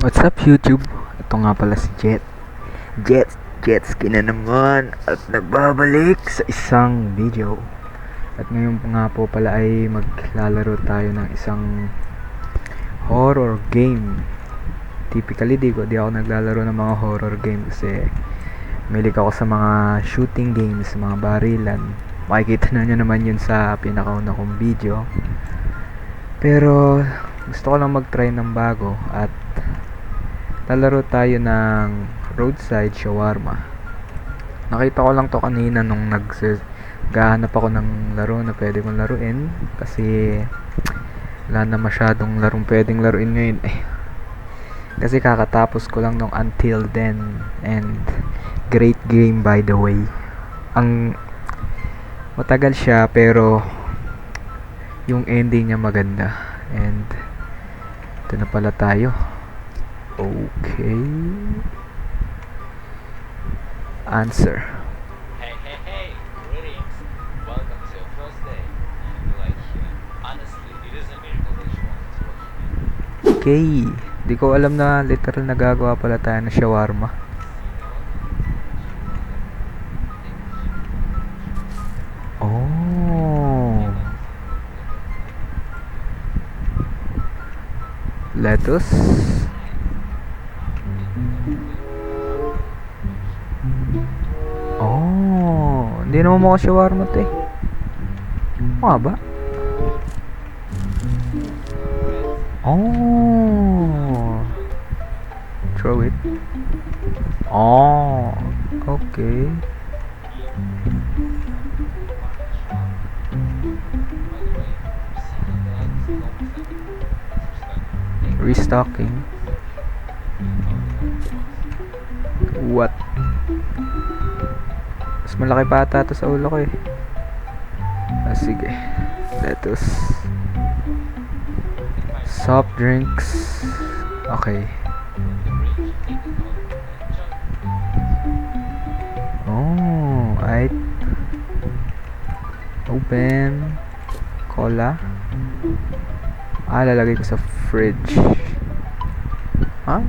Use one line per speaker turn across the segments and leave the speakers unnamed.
What's up YouTube? Ito nga pala si Jetski na naman at nagbabalik sa isang video. At ngayon nga po pala ay maglalaro tayo ng isang horror game. Typically di ako naglalaro ng mga horror game kasi mahilig ako sa mga shooting games, mga barilan. Makikita na nyo naman yun sa pinakauna kong video. Pero gusto ko lang mag-try ng bago at lalaro tayo ng roadside shawarma. Nakita ko lang to kanina nung naghahanap ako ng laro na pwede kong laruin kasi wala na masyadong larong pwedeng laruin ngayon kasi kakatapos ko lang nung Until Then, and great game by the way. Ang matagal siya pero yung ending niya maganda, and ito na pala tayo. Okay. Answer.
Hey, greetings. Welcome to your first day. And like, honestly, it is a miracle that you wanted to watch me.
Okay. Di ko alam na literal nagagawa pala tayo ng shawarma. Oh. Lettuce. Oh, hindi naman mukha shawarma to eh. Mukha ba? Oh. Throw it. Oh, okay. Restocking. What? Mas malaki pa ata to sa ulo ko eh. Sige. Lettuce. Soft drinks. Okay. Oh, right. Open. Cola. Lalagay ko sa fridge. Huh?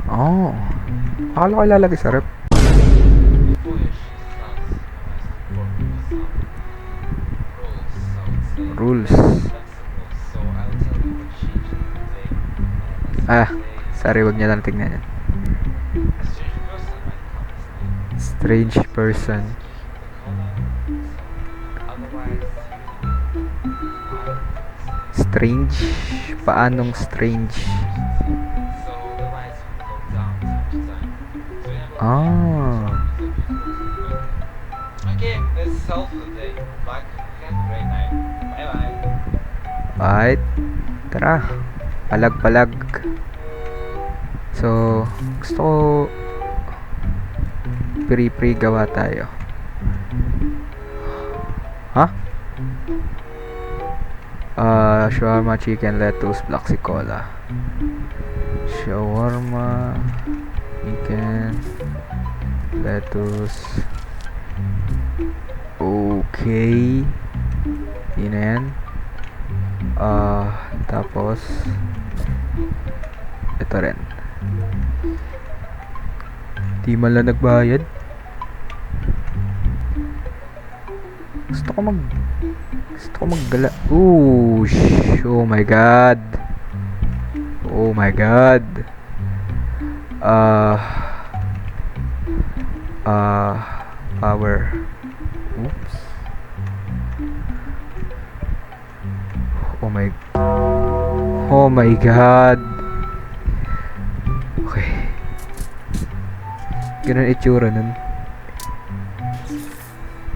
Oh. Akala ko ilalagay sa rep. Rules. Sorry, wag niya lang tignan yan. Strange person. Strange? Paanong strange?
Okay, this is all for the day. Bye. Have a great night. Bye.
Alright. Tara. Palag. So, gusto ko pre gawa tayo. Shawarma, chicken, lettuce, black cola. Shawarma, chicken, lettuce. Okay. Yun na yan. Tapos ito rin. Di man lang nagbayad. Gusto ko maggala. Oh my god. Power. Oops. Oh my god. Okay. Ganun itsura nun.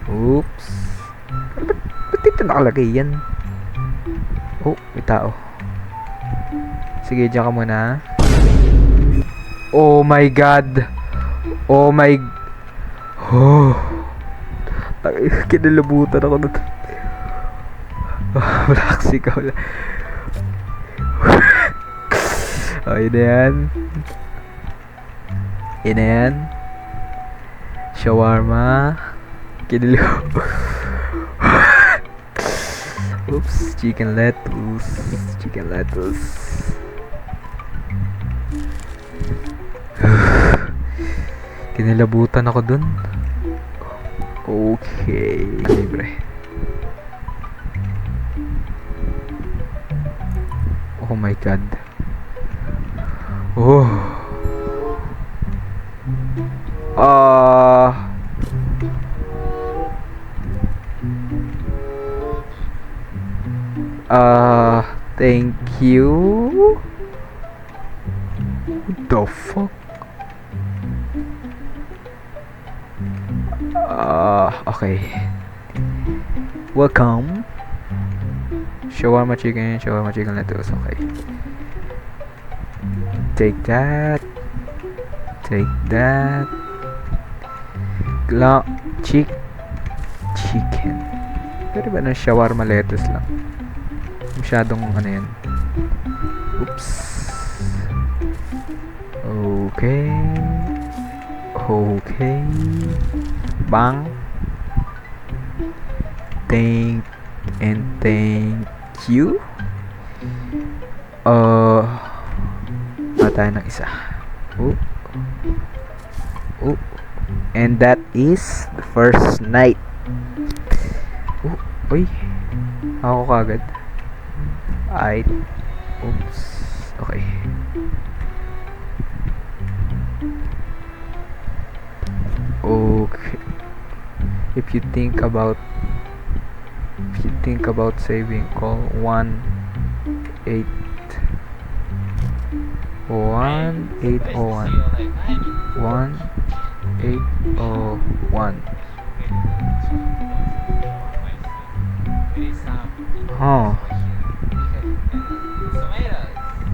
Oops. Ba't dito nakalagay yan? Oh, may tao. Sige, dyan ka muna. Oh my god. Oh. Kinalabutan ako nun. Black cola. Yun na yan. Shawarma. Kinilo. Oops, chicken lettuce. Chicken lettuce. Kinilabutan ako dun. Okay. Libre. Oh my god. Oh. Thank you. What the fuck? Okay. Welcome. Shawarma chicken lettuce. Okay. Take that. Take that. Chicken. Pwede ba ng shawarma lettuce lang? Masyadong ano yan. Oops. Okay. Okay. Bang. Thank you. Tayo ng isa. Oh. And that is the first night. Uy. Ako kagad. Oops. Okay. Okay. If you think about saving, call 1-801. Huh.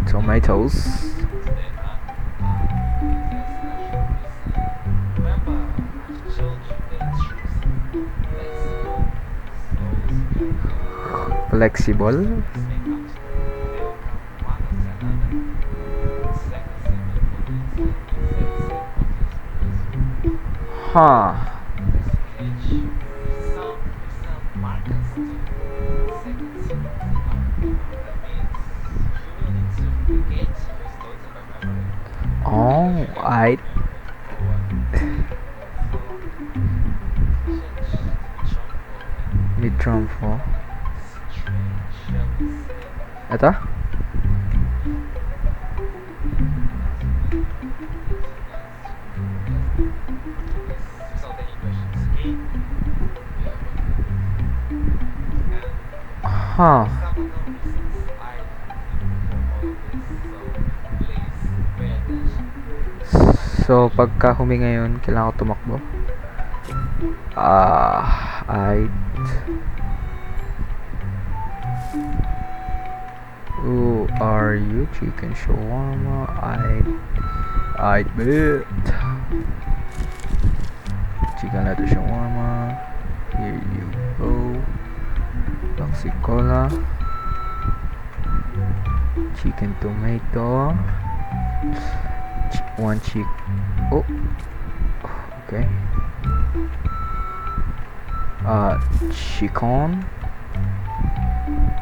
Tomatoes. Flexible. Huh. Oh, mid-trump po. Ito? Huh. So, pagka huminga yun, kailangan ko tumakbo. Who are you? Chicken shawarma. I bet. Chicken lettuce shawarma. Here you go. Pepsi cola. Chicken tomato. One chick. Oh. Okay. Chicken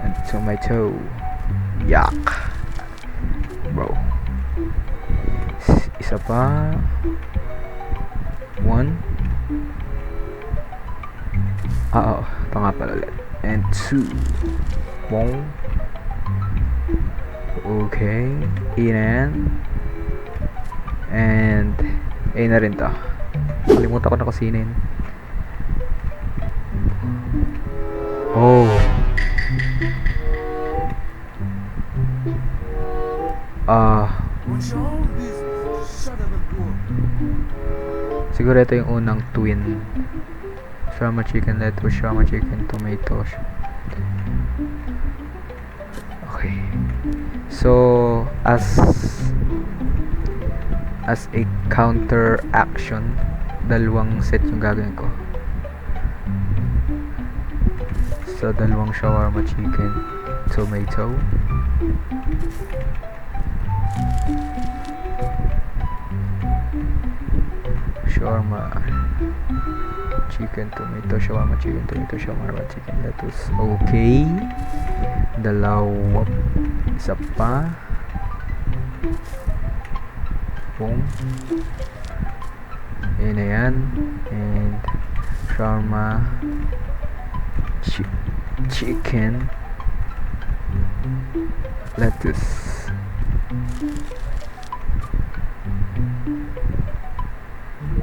and tomato. Yuck, bro. Isa pa. One. Ito nga pala ulit. And two. One. Okay. Inan. And na rin to. Kalimutan ko na kusinin. Oh. Siguro ito yung unang twin. Shawarma chicken lettuce, shawarma chicken tomato. Okay. So, as a counter action, dalawang set yung gagawin ko. So, dalawang shawarma chicken tomato. shawarma chicken tomato shawarma chicken tomato shawarma chicken lettuce. Okay, dalawa, isa pa. Boom. Yun na yan. And shawarma chicken lettuce.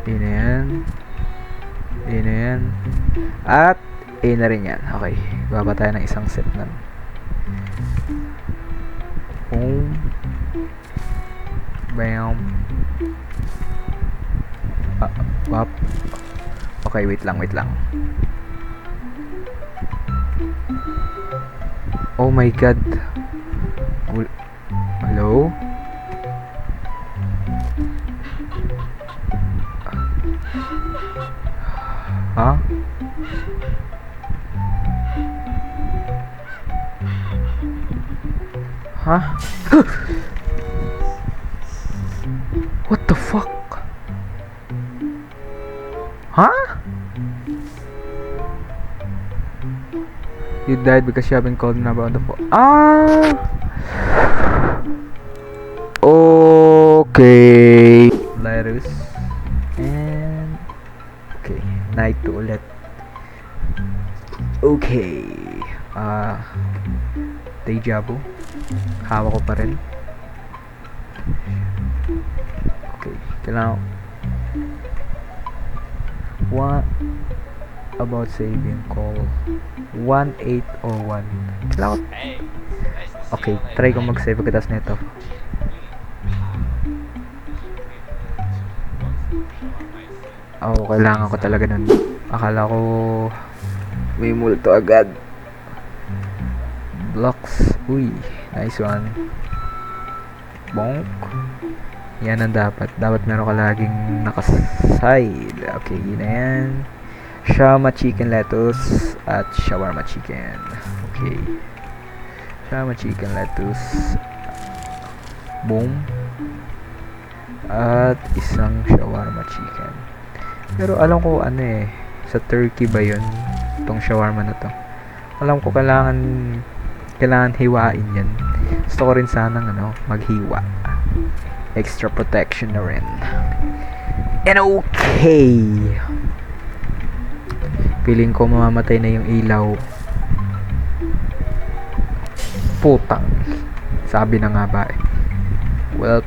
Yun na yan. Yun na yan. At yun na rin yan. Okay, baba tayo ng isang set nun. Boom. Bam. Wap. Okay, wait lang. Oh my god. Hello? Huh? Huh? What the fuck? Huh? You died because you haven't called me about the phone. Ah! Okay. Virus. And okay, night to ulit. Okay. Deja vu. Hawak ko pa rin. Okay, kailangan. What about saving call? 1801. Kailangan.
Hey, nice to see
Okay,
you
try
online.
kong mag-save pagkatas nito. Oh, kailangan ko talaga nun. Akala ko may multo agad. Blocks. Uy, nice one. Bonk. Yan ang dapat. Dapat meron ka laging nakaside. Okay, yun na yan. Shawarma chicken lettuce at shawarma chicken. Okay. Shawarma chicken lettuce. Boom. At isang shawarma chicken. Pero alam ko ano eh, sa turkey ba yun? Itong shawarma na to. Alam ko kailangan hiwain yan. Gusto ko rin sanang maghiwa. Extra protection na rin. And okay. Feeling ko mamamatay na yung ilaw. Putang. Sabi na nga ba eh. Well,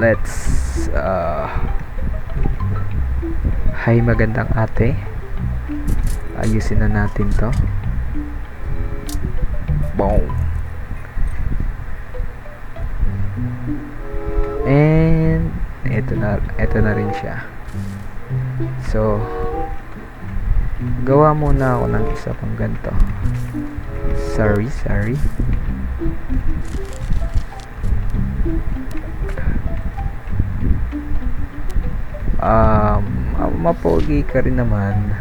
let's hi magandang ate. Ayusin na natin to. Boom. And eto na rin siya. So gawa muna ako ng isa pang ganito. Sorry. Mapogi ka rin naman.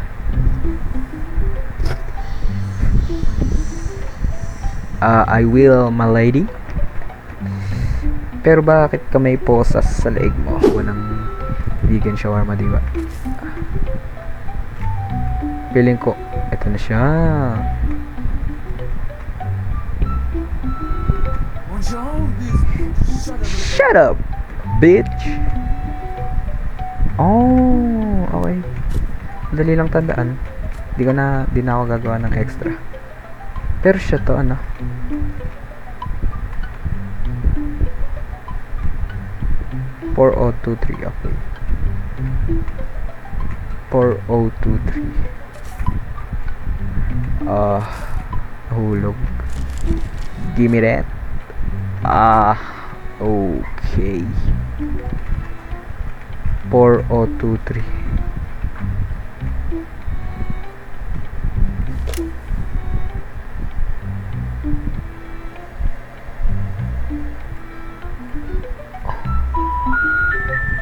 I will, my lady. Pero bakit ka may posas sa leeg mo? Walang vegan shawarma, diba? Feeling ko, eto na siya. Shut up, bitch. Oh, okay. Dali lang tandaan. Di na ako gagawa ng extra. Pero siya to, 4023, okay. 4023. Hulog. Gimme that. Okay. 4023.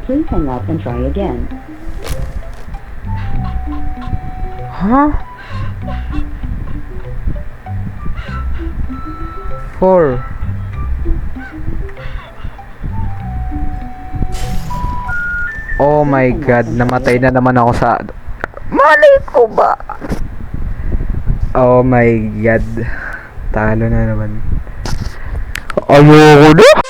Please hang up and try again.
Huh? 4. Oh my god, namatay na naman ako sa... Malay ko ba? Oh my god. Talo na naman. Ayoko na!